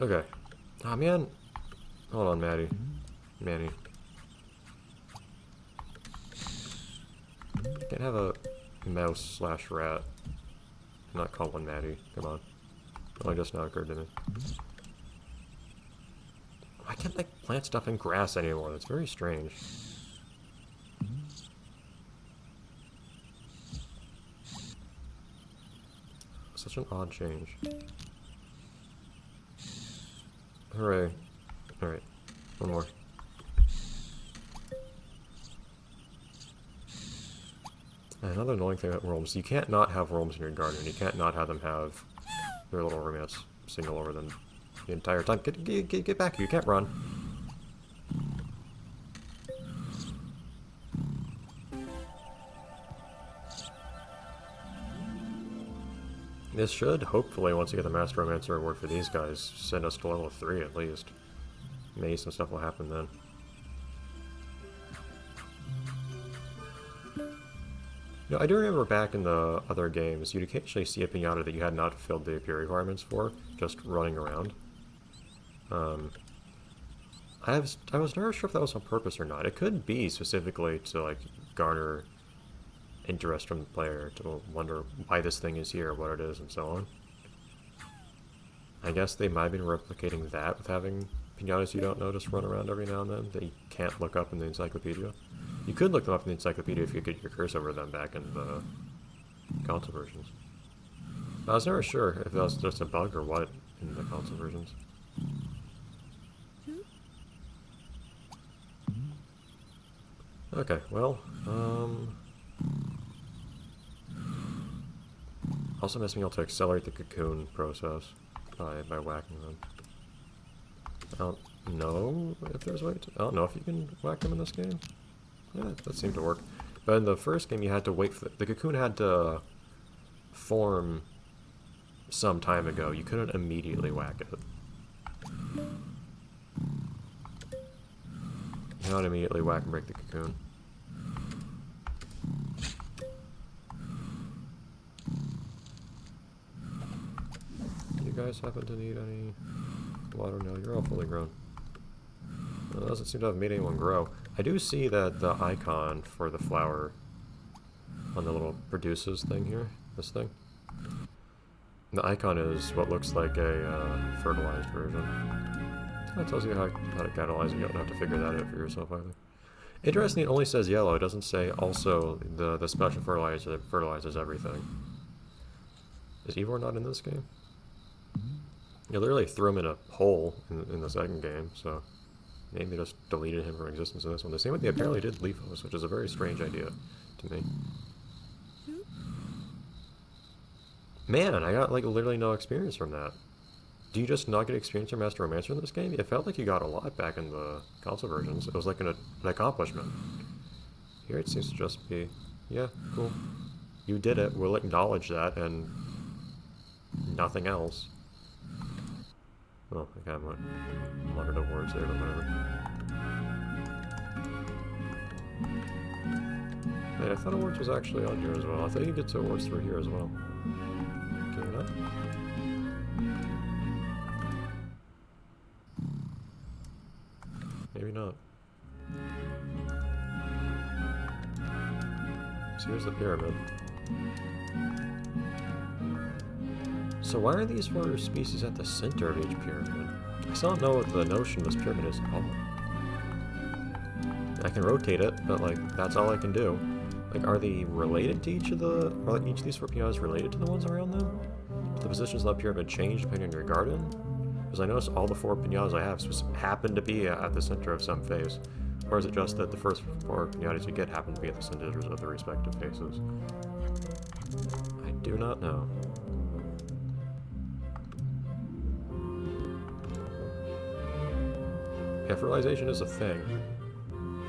Okay. Aw, man. Hold on, Maddie. Manny. Can't have a mouse slash rat. Not call one Maddie. Come on. Only just now occurred to me. I can't, like, plant stuff in grass anymore. That's very strange. Such an odd change. Hooray. Alright. One more. And another annoying thing about worms, you can't not have worms in your garden. You can't not have them have their little romance signal over them the entire time. Get back here. You can't run. This should, hopefully, once you get the Master Romancer reward for these guys, send us to level 3 at least. Maybe some stuff will happen then. You know, I do remember back in the other games, you'd occasionally see a Piñata that you had not filled the appear requirements for, just running around. I was never sure if that was on purpose or not. It could be specifically to, like, garner interest from the player, to wonder why this thing is here, what it is, and so on. I guess they might have been replicating that with having Piñatas you don't know just run around every now and then, that you can't look up in the encyclopedia. You could look them up in the encyclopedia if you could get your cursor over them back in the console versions. I was never sure if that was just a bug or what in the console versions. Okay, well, also must be able to accelerate the cocoon process by whacking them. I don't know if there's a way to... I don't know if you can whack them in this game. Yeah, that seemed to work. But in the first game you had to wait for... The cocoon had to form some time ago. You couldn't immediately whack it. You cannot immediately whack and break the cocoon. Do you guys happen to need any water? No, you're all fully grown. It doesn't seem to have made anyone grow. I do see that the icon for the flower on the little produces thing here, this thing. The icon is what looks like a fertilized version. That tells you how to catalyze it. You don't have to figure that out for yourself either. Interesting, it only says yellow. It doesn't say also the special fertilizer that fertilizes everything. Is Ivor not in this game? You literally threw him in a hole in the second game, so maybe just deleted him from existence in this one. The same way they apparently did Leafos, which is a very strange idea to me. Man, I got like literally no experience from that. Do you just not get experience from Master Romancer in this game? It felt like you got a lot back in the console versions. It was like an accomplishment. Here it seems to just be, yeah, cool. You did it, we'll acknowledge that, and nothing else. Oh, I kind of wandered over words there, but whatever. Wait, I thought awards was actually on here as well. I thought you could get awards through here as well. Can you not? Maybe not. So here's the pyramid. So why are these four species at the center of each pyramid? I still don't know what the notion of this pyramid is at all. I can rotate it, but like, that's all I can do. Like, are they related to each of the... Are like, each of these four Piñatas related to the ones around them? Do the positions of the pyramid change depending on your garden? Because I noticed all the four Piñatas I have happen to be at the center of some face. Or is it just that the first four Piñatas you get happen to be at the centers of the respective faces? I do not know. Yeah, fertilization is a thing.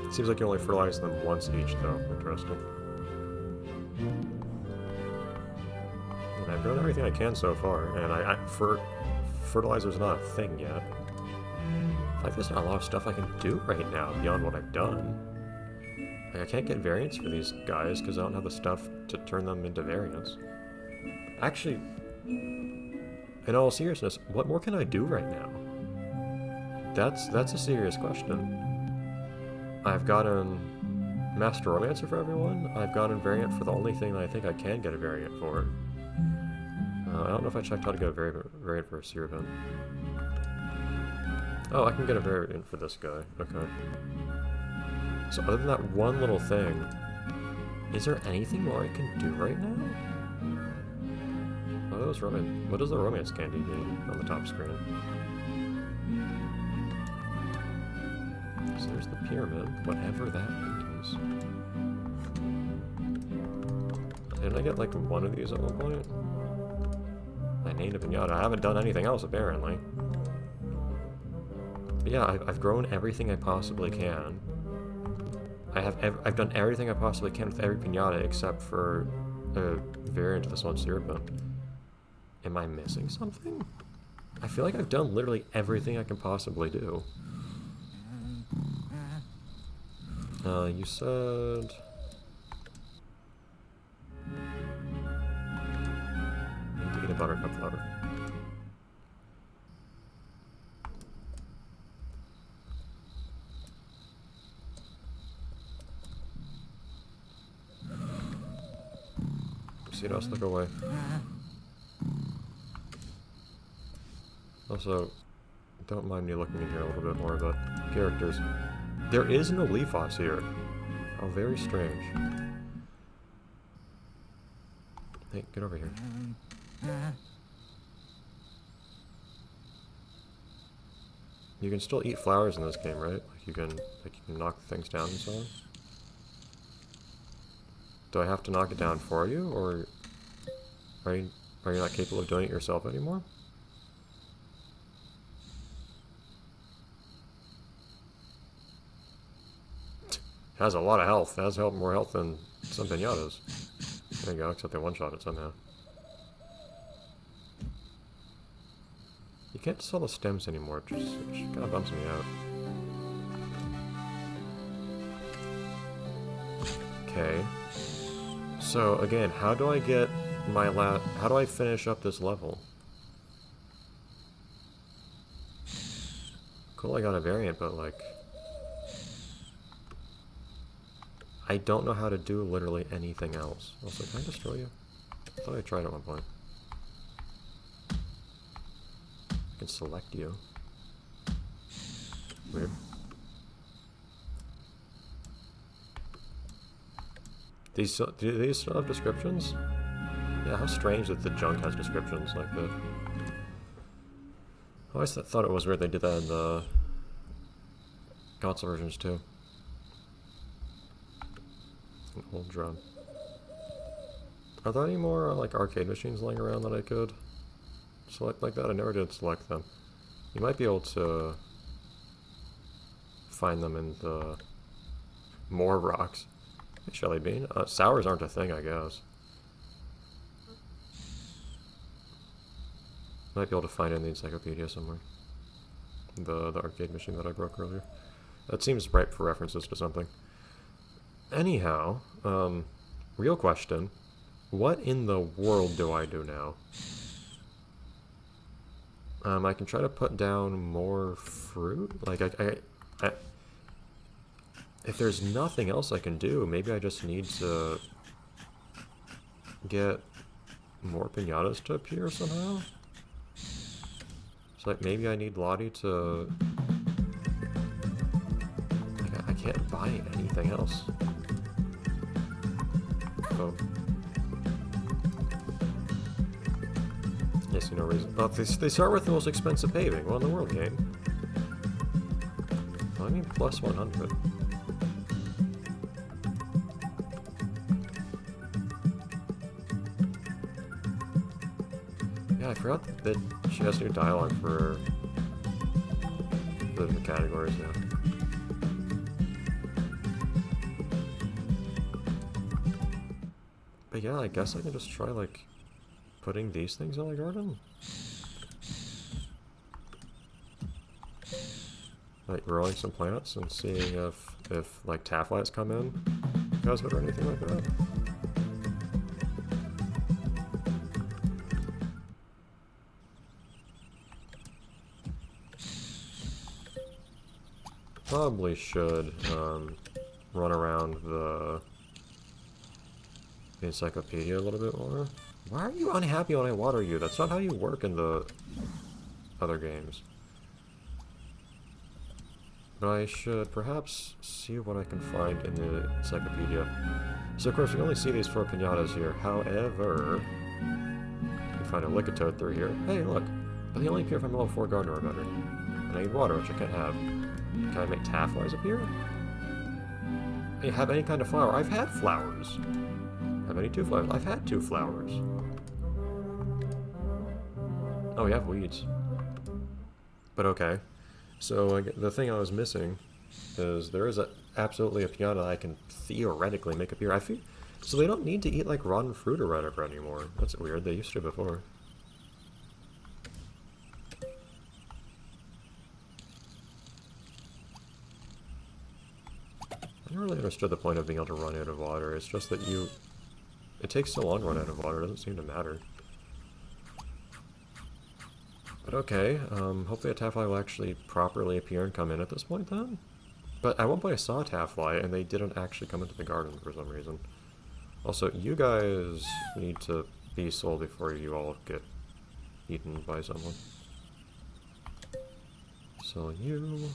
It seems like you only fertilize them once each, though. Interesting. And I've grown everything I can so far, and fertilizer's not a thing yet. Like, there's not a lot of stuff I can do right now beyond what I've done. Like, I can't get variants for these guys because I don't have the stuff to turn them into variants. Actually, in all seriousness, what more can I do right now? That's a serious question. I've gotten Master Romancer for everyone. I've gotten variant for the only thing that I think I can get a variant for. I don't know if I checked how to get a variant for a Syrvan. Oh, I can get a variant for this guy. Okay. So other than that one little thing, is there anything more I can do right now? Oh, that was romance. What does the romance candy mean on the top screen? So there's the pyramid, whatever that means. Didn't I get like one of these at one point? I named a Piñata. I haven't done anything else apparently. But yeah, I've grown everything I possibly can. I've done everything I possibly can with every Piñata except for a variant of this one Syrupin. Am I missing something? I feel like I've done literally everything I can possibly do. You said... I need to eat a buttercup flower. Cedos, look away. Also, don't mind me looking in here a little bit more, but characters. There is no Leafos here. How very strange. Hey, get over here. You can still eat flowers in this game, right? Like you can knock things down and so on. Do I have to knock it down for you, or are you not capable of doing it yourself anymore? It has a lot of health. It has more health than some Piñatas. There you go, except they one-shot it somehow. You can't sell the stems anymore, which kind of bumps me out. Okay. So, again, how do I get my how do I finish up this level? Cool, I got a variant, but, like... I don't know how to do literally anything else. Also, can I destroy you? I thought I tried at one point. I can select you. Weird. Do these still have descriptions? Yeah, how strange that the junk has descriptions like that. I always thought it was weird they did that in the console versions too. An old drum. Are there any more like arcade machines laying around that I could select like that? I never did select them. You might be able to find them in the more rocks. Hey, Shelly Bean. Sours aren't a thing, I guess. Might be able to find it in the encyclopedia somewhere. The arcade machine that I broke earlier. That seems ripe for references to something. Anyhow, real question. What in the world do I do now? I can try to put down more fruit. Like, if there's nothing else I can do, maybe I just need to get more Piñatas to appear somehow? So, like, maybe I need Lottie to... Like, I can't buy anything else. So... I see no reason. Oh, they start with the most expensive paving. What in the world, game? Well, I mean, plus 100. Yeah, I forgot that she has new dialogue for the categories now. But yeah, I guess I can just try, like, putting these things in my garden? Like, growing some plants and seeing if like, tafflights come in because of it or anything like that. probably should run around the encyclopedia a little bit more. Why are you unhappy when I water you? That's not how you work in the other games. But I should perhaps see what I can find in the encyclopedia. So of course we only see these 4 pinatas here. However, you can find a Lickitung through here. Hey, look! But they only appear if I'm level 4 gardener or better. And I need water, which I can't have. Can I make tafflies appear? I have any kind of flower. I've had flowers. Have any 2 flowers? I've had 2 flowers. Oh, we have weeds. But okay. So the thing I was missing is there is absolutely a piñata that I can theoretically make appear. So they don't need to eat like rotten fruit or whatever anymore. That's weird. They used to before. I never really understood the point of being able to run out of water. It's just that it takes so long to run out of water. It doesn't seem to matter. But okay, hopefully a taffly will actually properly appear and come in at this point then. But at one point I saw a taffly and they didn't actually come into the garden for some reason. Also, you guys need to be sold before you all get eaten by someone. So you...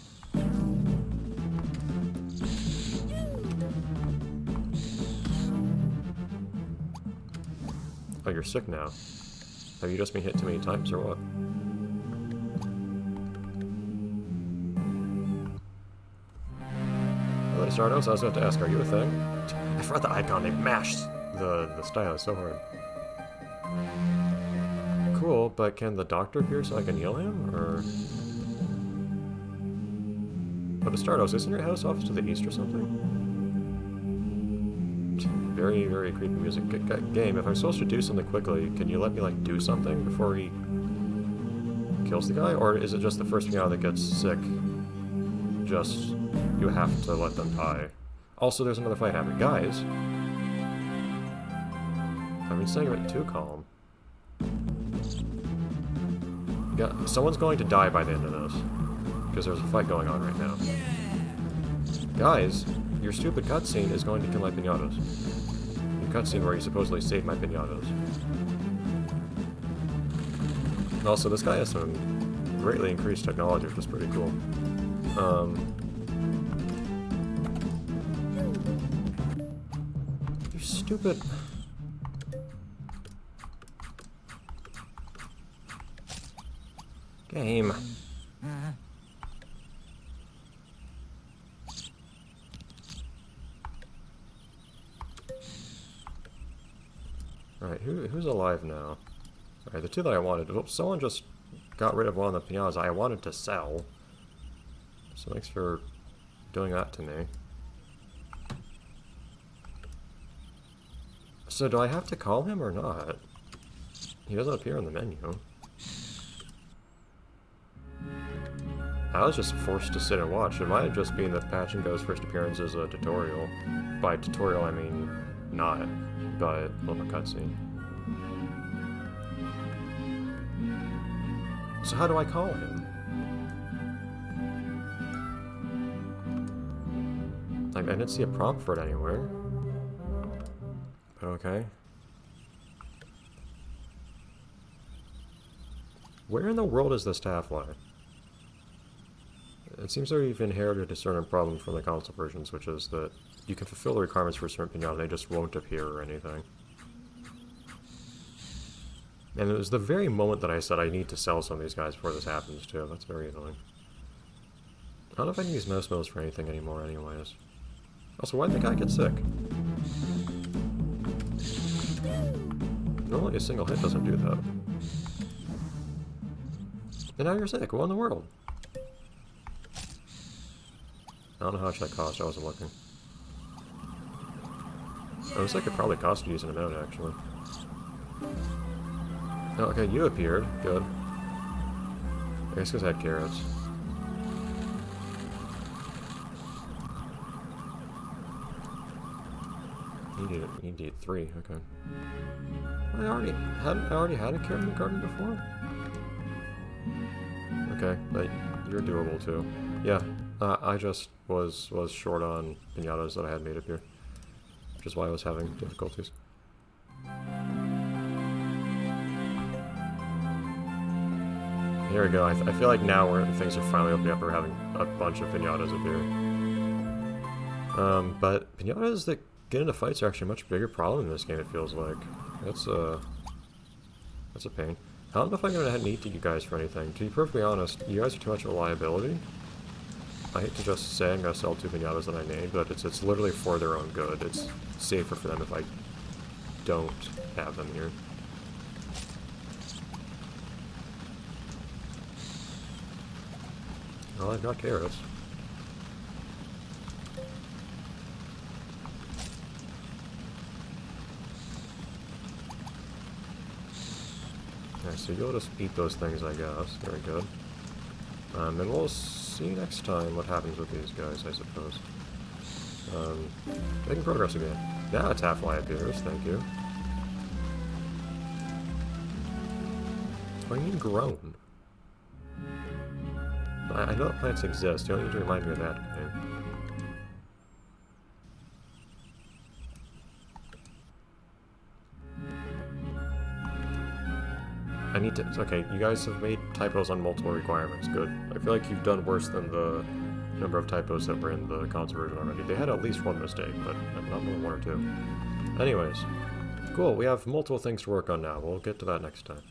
Oh, you're sick now. Have you just been hit too many times or what? Hello, Stardust. I was about to ask, are you a thing? I forgot the icon. They mashed the stylus so hard. Cool, but can the doctor appear so I can heal him, or...? But Stardust, isn't your house off to the east or something? Very, very creepy music. Game, if I'm supposed to do something quickly, can you let me, like, do something before he kills the guy? Or is it just the first piñata that gets sick? Just, you have to let them die. Also, there's another fight happening. Guys! I've been saying it too calm. Someone's going to die by the end of this. Because there's a fight going on right now. Guys, your stupid cutscene is going to kill my piñatas. Cutscene where you supposedly saved my piñatas. And also, this guy has some greatly increased technology, which is pretty cool. You stupid... Game. Alright, who's alive now? Alright, the 2 that I wanted... Well, someone just got rid of one of the piñatas I wanted to sell. So thanks for doing that to me. So do I have to call him or not? He doesn't appear in the menu. I was just forced to sit and watch. It might have just been that Pachinko's first appearance is a tutorial. By tutorial, I mean not, but a little cutscene. So how do I call him? Like, I didn't see a prompt for it anywhere. But okay. Where in the world is this taffly? It seems that we've inherited a certain problem from the console versions, which is that you can fulfill the requirements for a certain piñata and they just won't appear or anything. And it was the very moment that I said I need to sell some of these guys before this happens, too. That's very annoying. I don't know if I can use mouse modes for anything anymore anyways. Also, why did the guy get sick? Normally a single hit doesn't do that. And now you're sick. What in the world? I don't know how much that cost. I wasn't looking. It looks like it probably cost you using a mode, actually. Oh, okay, you appeared. Good. I guess because I had carrots. You need 3, okay. I already had a carrot in the garden before? Okay, but you're doable too. Yeah, I just was short on piñatas that I had made up here, which is why I was having difficulties. Here we go. I feel like now things are finally opening up. We're having a bunch of piñatas up here. But piñatas that get into fights are actually a much bigger problem in this game, it feels like. That's a pain. I don't know if I'm going to need to you guys for anything. To be perfectly honest, you guys are too much of a liability. I hate to just say I'm going to sell 2 piñatas that I made, but it's literally for their own good. It's safer for them if I don't have them here. Well, I've got carrots. Alright, so you'll just eat those things, I guess. Very good. And we'll see next time what happens with these guys, I suppose. Making progress again. Now a Taffly appears, thank you. What do you mean grown? I know that plants exist, you don't need to remind me of that, okay? I need to... Okay, you guys have made typos on multiple requirements. Good. I feel like you've done worse than the number of typos that were in the console version already. They had at least one mistake, but not more than 1 or 2. Anyways. Cool, we have multiple things to work on now. We'll get to that next time.